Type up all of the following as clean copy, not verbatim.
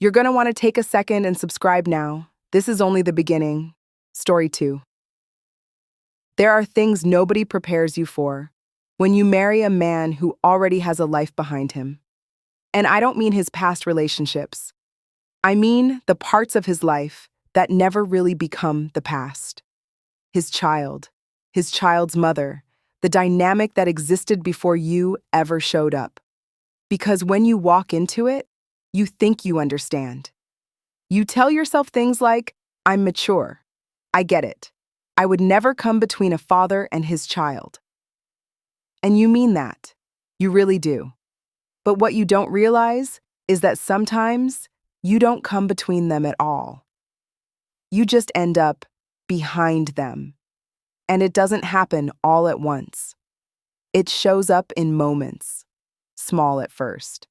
You're going to want to take a second and subscribe now. This is only the beginning. Story 2. There are things nobody prepares you for when you marry a man who already has a life behind him. And I don't mean his past relationships. I mean the parts of his life that never really become the past. His child, his child's mother, the dynamic that existed before you ever showed up. Because when you walk into it, you think you understand. You tell yourself things like, I'm mature. I get it. I would never come between a father and his child. And you mean that. You really do. But what you don't realize is that sometimes you don't come between them at all. You just end up behind them. And it doesn't happen all at once. It shows up in moments, small at first.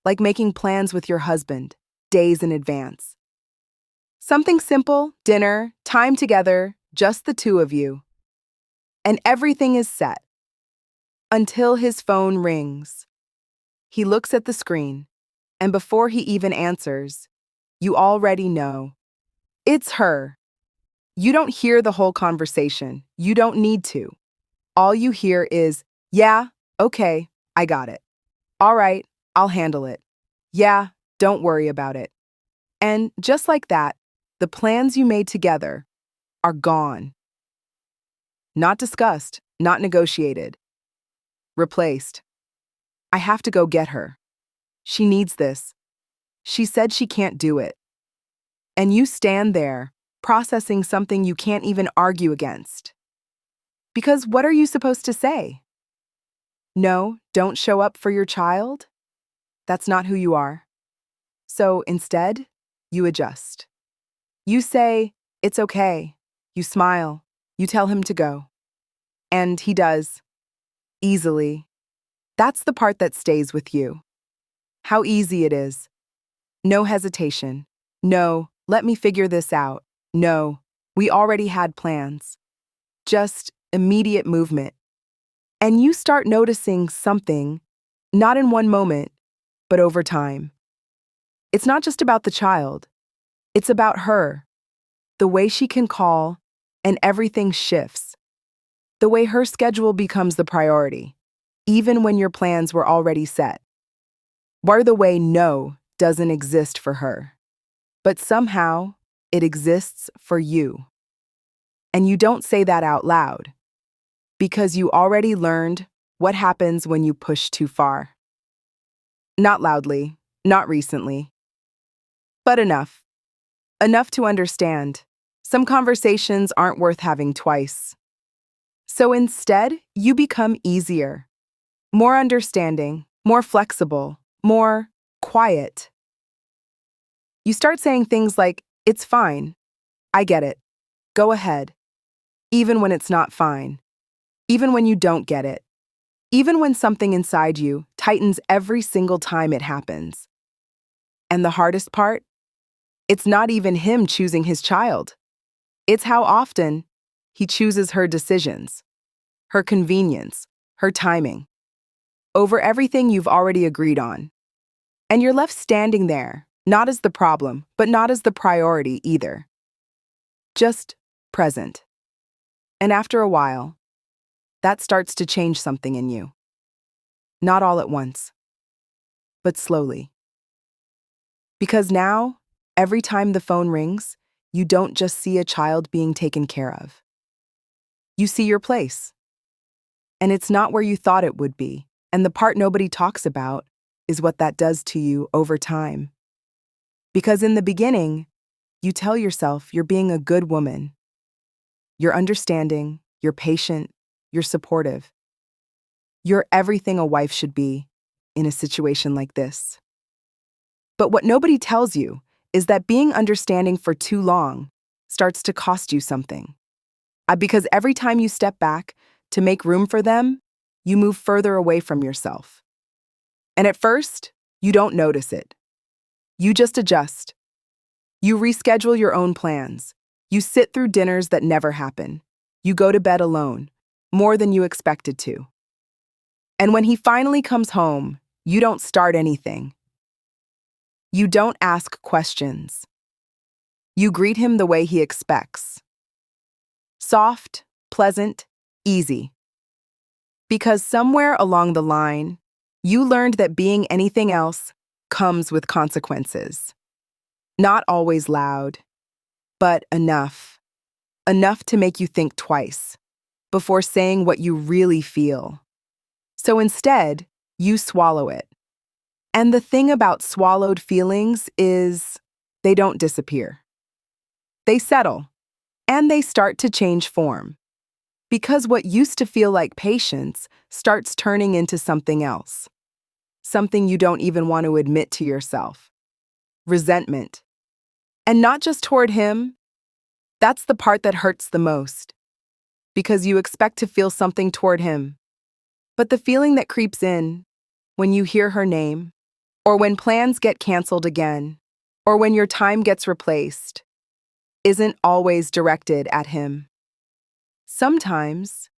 Like making plans with your husband, days in advance. Something simple, dinner, time together, just the two of you. And everything is set. Until his phone rings. He looks at the screen, and before he even answers, you already know. It's her. You don't hear the whole conversation. You don't need to. All you hear is, yeah, okay, I got it. All right, I'll handle it. Yeah, don't worry about it. And just like that, the plans you made together are gone. Not discussed, not negotiated. Replaced. I have to go get her. She needs this. She said she can't do it. And you stand there, processing something you can't even argue against. Because what are you supposed to say? No, don't show up for your child? That's not who you are. So instead, you adjust. You say, it's okay. You smile. You tell him to go. And he does. Easily. That's the part that stays with you. How easy it is. No hesitation. No, let me figure this out. No, we already had plans. Just immediate movement. And you start noticing something, not in one moment, but over time. It's not just about the child. It's about her. The way she can call, and everything shifts. The way her schedule becomes the priority, even when your plans were already set. Or the way no doesn't exist for her. But somehow, it exists for you. And you don't say that out loud. Because you already learned what happens when you push too far. Not loudly, not recently. But enough. Enough to understand. Some conversations aren't worth having twice. So instead, you become easier. More understanding, more flexible, more quiet. You start saying things like, it's fine. I get it. Go ahead. Even when it's not fine. Even when you don't get it. Even when something inside you tightens every single time it happens. And the hardest part? It's not even him choosing his child. It's how often he chooses her decisions, her convenience, her timing, over everything you've already agreed on. And you're left standing there, not as the problem, but not as the priority either. Just present. And after a while, that starts to change something in you. Not all at once, but slowly. Because now, every time the phone rings, you don't just see a child being taken care of. You see your place. And it's not where you thought it would be. And the part nobody talks about is what that does to you over time. Because in the beginning, you tell yourself you're being a good woman. You're understanding, you're patient, you're supportive. You're everything a wife should be in a situation like this. But what nobody tells you is that being understanding for too long starts to cost you something. Because every time you step back to make room for them, you move further away from yourself. And at first, you don't notice it. You just adjust. You reschedule your own plans. You sit through dinners that never happen. You go to bed alone, more than you expected to. And when he finally comes home, you don't start anything. You don't ask questions. You greet him the way he expects. Soft, pleasant, easy. Because somewhere along the line, you learned that being anything else comes with consequences. Not always loud, but enough. Enough to make you think twice before saying what you really feel. So instead, you swallow it. And the thing about swallowed feelings is they don't disappear. They settle, and they start to change form. Because what used to feel like patience starts turning into something else. Something you don't even want to admit to yourself. Resentment. And not just toward him. That's the part that hurts the most. Because you expect to feel something toward him. But the feeling that creeps in when you hear her name, or when plans get canceled again, or when your time gets replaced, isn't always directed at him. Sometimes,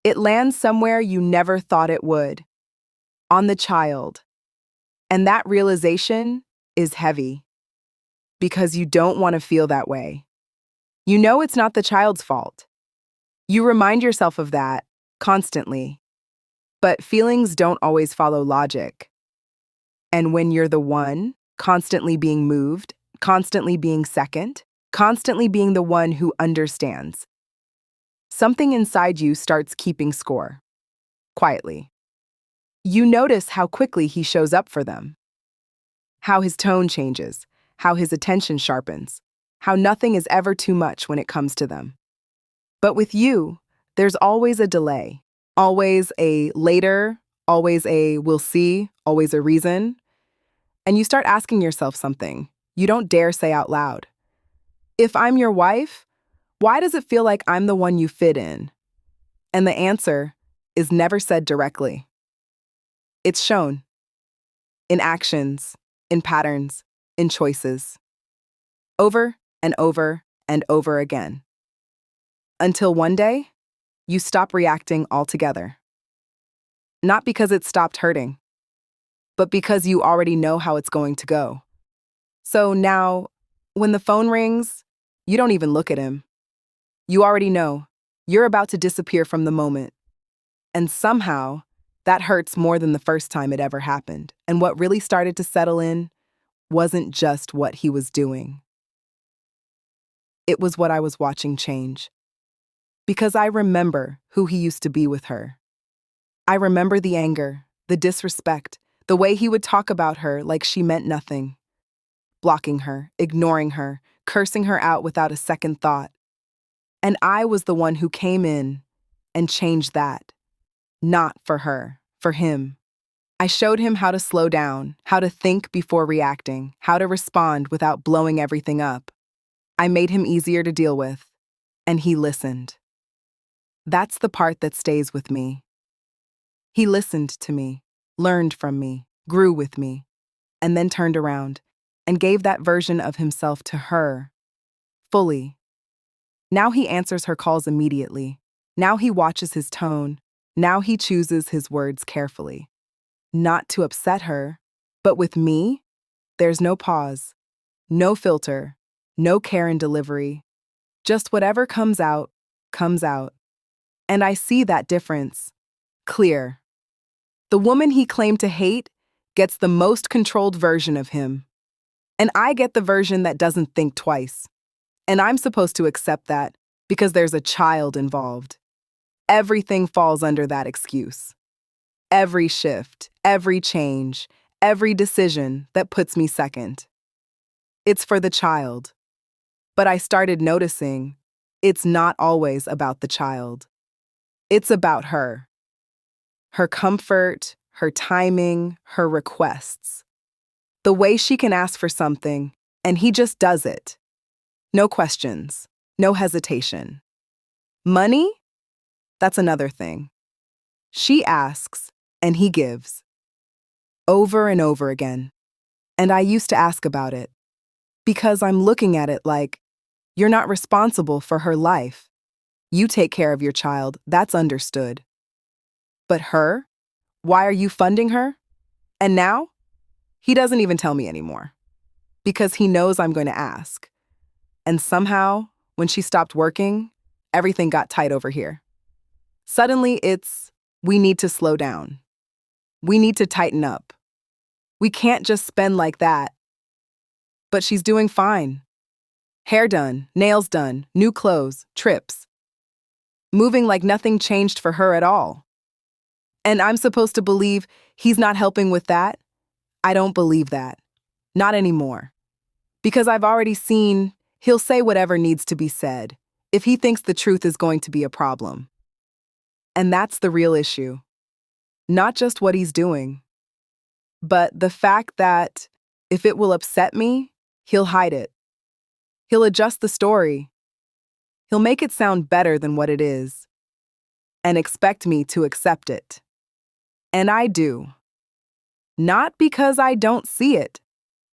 it lands somewhere you never thought it would, on the child. And that realization is heavy, because you don't want to feel that way. You know it's not the child's fault. You remind yourself of that constantly. But feelings don't always follow logic. And when you're the one, constantly being moved, constantly being second, constantly being the one who understands, something inside you starts keeping score. Quietly. You notice how quickly he shows up for them. How his tone changes, how his attention sharpens, how nothing is ever too much when it comes to them. But with you, there's always a delay, always a later, always a we'll see, always a reason. And you start asking yourself something you don't dare say out loud. If I'm your wife, why does it feel like I'm the one you fit in? And the answer is never said directly. It's shown. In actions, in patterns, in choices. Over and over and over again. Until one day, you stop reacting altogether. Not because it stopped hurting, but because you already know how it's going to go. So now, when the phone rings, you don't even look at him. You already know you're about to disappear from the moment. And somehow, that hurts more than the first time it ever happened. And what really started to settle in wasn't just what he was doing. It was what I was watching change. Because I remember who he used to be with her. I remember the anger, the disrespect, the way he would talk about her like she meant nothing. Blocking her, ignoring her, cursing her out without a second thought. And I was the one who came in and changed that. Not for her, for him. I showed him how to slow down, how to think before reacting, how to respond without blowing everything up. I made him easier to deal with, and he listened. That's the part that stays with me. He listened to me, learned from me, grew with me, and then turned around and gave that version of himself to her, fully. Now he answers her calls immediately. Now he watches his tone. Now he chooses his words carefully. Not to upset her, but with me, there's no pause, no filter, no care in delivery. Just whatever comes out, comes out. And I see that difference. Clear. The woman he claimed to hate gets the most controlled version of him. And I get the version that doesn't think twice. And I'm supposed to accept that because there's a child involved. Everything falls under that excuse. Every shift, every change, every decision that puts me second. It's for the child. But I started noticing it's not always about the child. It's about her. Her comfort, her timing, her requests. The way she can ask for something, and he just does it. No questions, no hesitation. Money? That's another thing. She asks, and he gives. Over and over again. And I used to ask about it. Because I'm looking at it like, you're not responsible for her life. You take care of your child, that's understood. But her? Why are you funding her? And now? He doesn't even tell me anymore. because he knows I'm going to ask. And somehow, when she stopped working, everything got tight over here. Suddenly, we need to slow down. We need to tighten up. We can't just spend like that. But she's doing fine. Hair done, nails done, new clothes, trips. Moving like nothing changed for her at all. And I'm supposed to believe he's not helping with that? I don't believe that. Not anymore. Because I've already seen he'll say whatever needs to be said if he thinks the truth is going to be a problem. And that's the real issue. Not just what he's doing, but the fact that if it will upset me, he'll hide it. He'll adjust the story. He'll make it sound better than what it is and expect me to accept it. And I do. Not because I don't see it,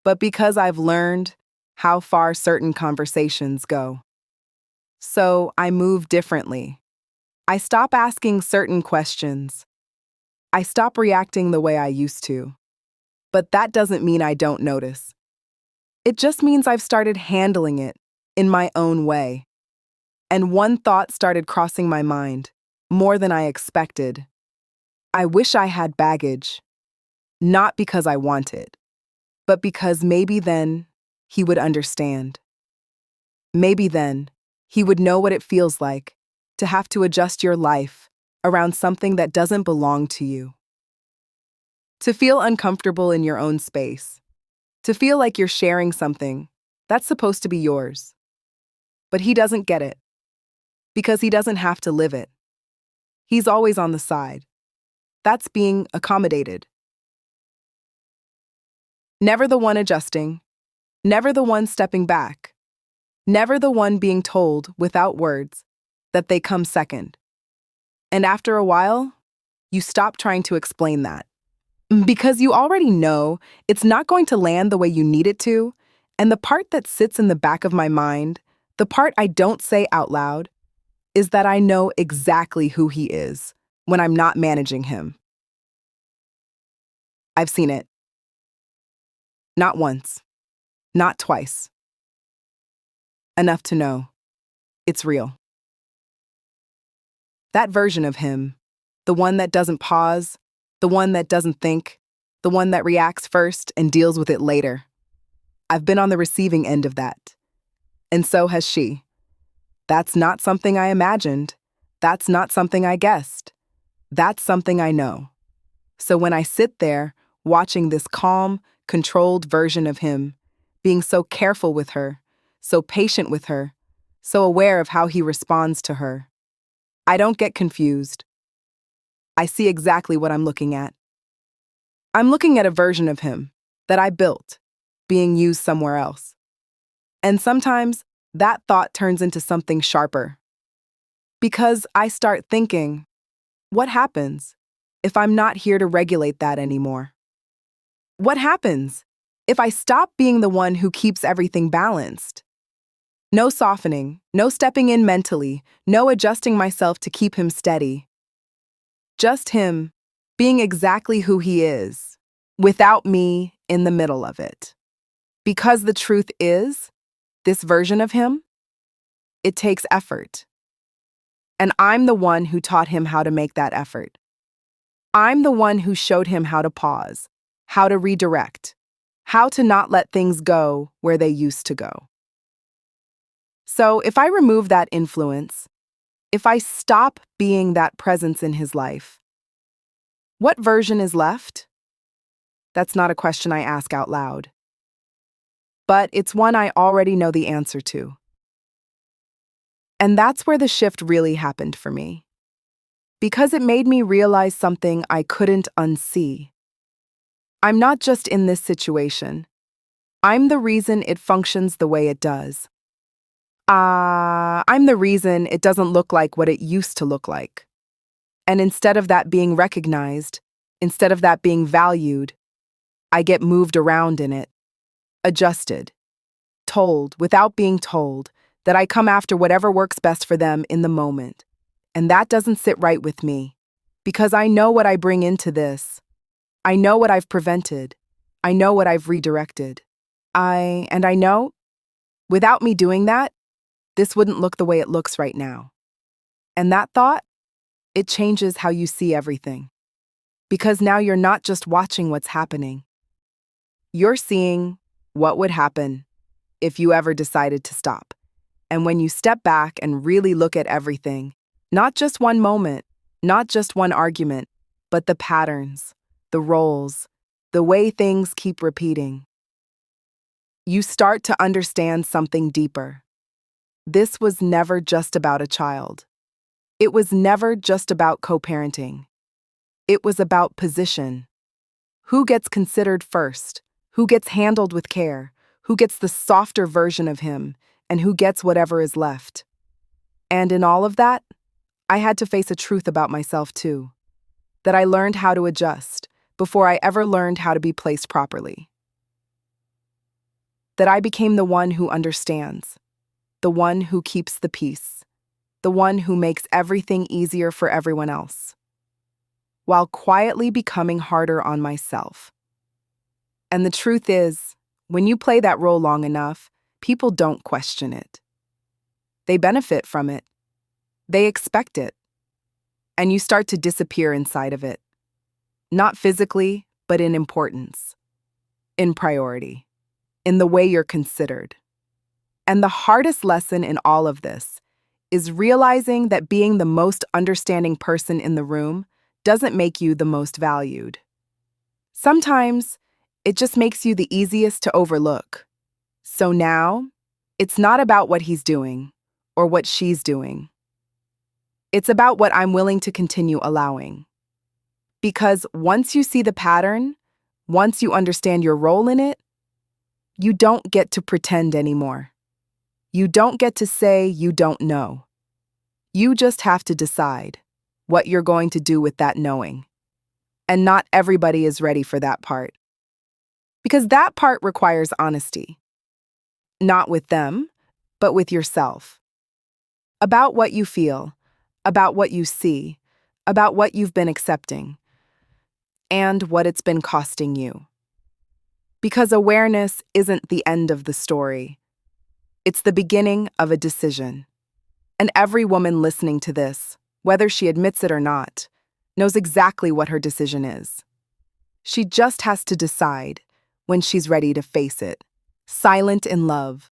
but because I've learned how far certain conversations go. So I move differently. I stop asking certain questions. I stop reacting the way I used to. But that doesn't mean I don't notice. It just means I've started handling it in my own way. And one thought started crossing my mind, more than I expected. I wish I had baggage. Not because I want it, but because maybe then he would understand. Maybe then he would know what it feels like to have to adjust your life around something that doesn't belong to you. To feel uncomfortable in your own space. To feel like you're sharing something that's supposed to be yours. But he doesn't get it. Because he doesn't have to live it. He's always on the side. That's being accommodated. Never the one adjusting. Never the one stepping back. Never the one being told, without words, that they come second. And after a while, you stop trying to explain that. Because you already know it's not going to land the way you need it to, and the part that sits in the back of my mind, the part I don't say out loud, is that I know exactly who he is when I'm not managing him. I've seen it. Not once. Not twice. Enough to know it's real. That version of him, the one that doesn't pause, the one that doesn't think, the one that reacts first and deals with it later. I've been on the receiving end of that. And so has she. That's not something I imagined. That's not something I guessed. That's something I know. So when I sit there, watching this calm, controlled version of him, being so careful with her, so patient with her, so aware of how he responds to her, I don't get confused. I see exactly what I'm looking at. I'm looking at a version of him that I built, being used somewhere else. And sometimes that thought turns into something sharper. Because I start thinking, what happens if I'm not here to regulate that anymore? What happens if I stop being the one who keeps everything balanced? No softening, no stepping in mentally, no adjusting myself to keep him steady. Just him being exactly who he is, without me in the middle of it. Because the truth is, this version of him, it takes effort. And I'm the one who taught him how to make that effort. I'm the one who showed him how to pause, how to redirect, how to not let things go where they used to go. So if I remove that influence, if I stop being that presence in his life, what version is left? That's not a question I ask out loud. But it's one I already know the answer to. And that's where the shift really happened for me. Because it made me realize something I couldn't unsee. I'm not just in this situation. I'm the reason it functions the way it does. I'm the reason it doesn't look like what it used to look like. And instead of that being recognized, instead of that being valued, I get moved around in it, adjusted, told, without being told, that I come after whatever works best for them in the moment. And that doesn't sit right with me, because I know what I bring into this. I know what I've prevented. I know what I've redirected. I know, without me doing that, this wouldn't look the way it looks right now. And that thought, it changes how you see everything. Because now you're not just watching what's happening. You're seeing what would happen if you ever decided to stop. And when you step back and really look at everything, not just one moment, not just one argument, but the patterns, the roles, the way things keep repeating, you start to understand something deeper. This was never just about a child. It was never just about co-parenting. It was about position. Who gets considered first? Who gets handled with care? Who gets the softer version of him? And who gets whatever is left? And in all of that, I had to face a truth about myself too. That I learned how to adjust before I ever learned how to be placed properly. That I became the one who understands, the one who keeps the peace, the one who makes everything easier for everyone else, while quietly becoming harder on myself. And the truth is, when you play that role long enough, people don't question it. They benefit from it. They expect it. And you start to disappear inside of it. Not physically, but in importance, in priority, in the way you're considered. And the hardest lesson in all of this is realizing that being the most understanding person in the room doesn't make you the most valued. Sometimes, it just makes you the easiest to overlook. So now, it's not about what he's doing or what she's doing. It's about what I'm willing to continue allowing. Because once you see the pattern, once you understand your role in it, you don't get to pretend anymore. You don't get to say you don't know. You just have to decide what you're going to do with that knowing. And not everybody is ready for that part. Because that part requires honesty. Not with them, but with yourself. About what you feel, about what you see, about what you've been accepting, and what it's been costing you. Because awareness isn't the end of the story. It's the beginning of a decision. And every woman listening to this, whether she admits it or not, knows exactly what her decision is. She just has to decide when she's ready to face it, silent in love,